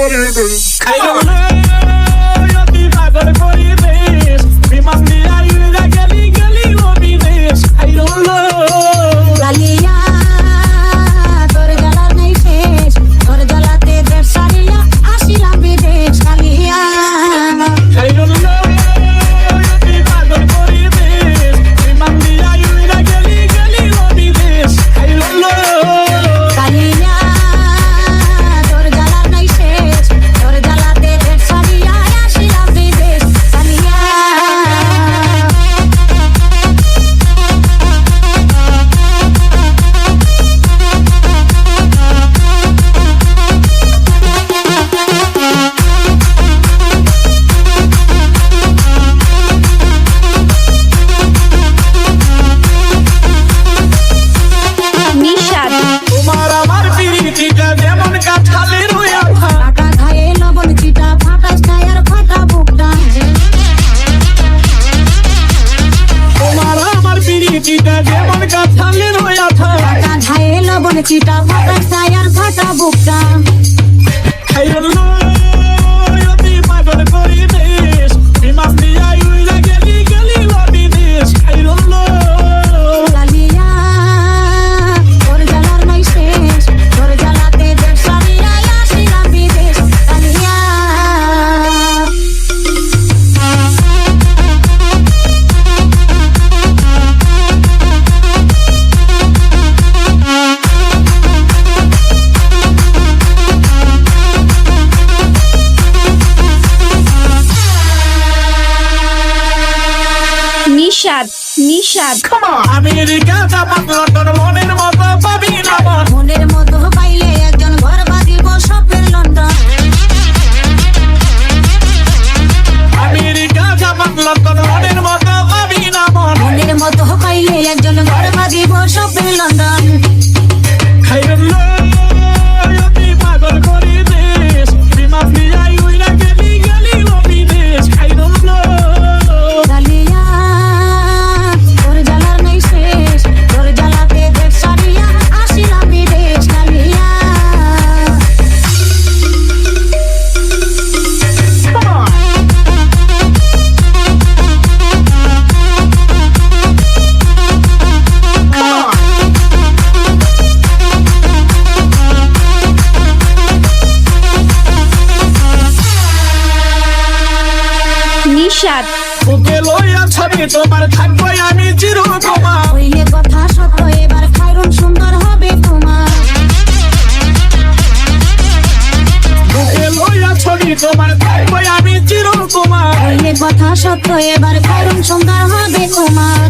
porides. I don't know, yo ti pago de porides. Mi mami ayuda gali gali lo pides. I don't know. Lalia, তোর জ্বালা নাই শেষ, তোর জ্বালাতে দেশ সারিয়া আসিলাম বিদেশ। Lalia I don't know, yo ti pago de porides. Mi mami ayuda gali gali lo pides. I don't know. কালিয়া, তোর জ্বালা নাই শেষ, তোর জ্বালাতে দেশ সারিয়া আসিলাম বিদেশ। কালিয়া নিশাদ তোমার আমার পিরিতিটা যেমন কাঁঠালের আঠা। ফাটা খায়ে লবণ চিটা, ফাটাস খায় আর ফাটা বুকটা। তোমার আমার পিরিতিটা যেমন কাঁঠালের আঠা। ফাটা খায়ে লবণ চিটা, ফাটাস খায় আর ফাটা বুকটা। I don't know, yo ti pago de porides. Mi mami ayuda gali gali lo pides. I don't know. Lalia, তোর জ্বালার নাই শেষ, তোর জ্বালাতে দেশ সারিয়া আসিলাম বিদেশ। Lalia Nishad Nishad America Japan London মনের মতো পাবি না মন। মনের মতো পাইলে একজন ঘর বাঁধিব স্বপ্নের লন্ডন। আমেরিকা জাপান লন্ডন মনের মতো পাবি না মন। মনের মতো পাইলে একজন ঘর বাঁধিব স্বপ্নের London. I don't know, yo ti pago de porides. Mi mami ayuda gali gali lo pides. I don't know. Lalia, তোর জ্বালার নাই শেষ, তোর জ্বালাতে দেশ সারিয়া আসিলাম বিদেশ। লালিয়া নিশাদ বুকে লইয়া ছবি তোমার থাকবো আমি চিরকুমার। হইলে কথা সত্য, এবার খায়রুন সুন্দর হবে তোমার। বুকে লইয়া ছবি তোমার থাকবো আমি চিরকুমার। হইলে কথা সত্য, এবার খায়রুন সুন্দর হবে তোমার।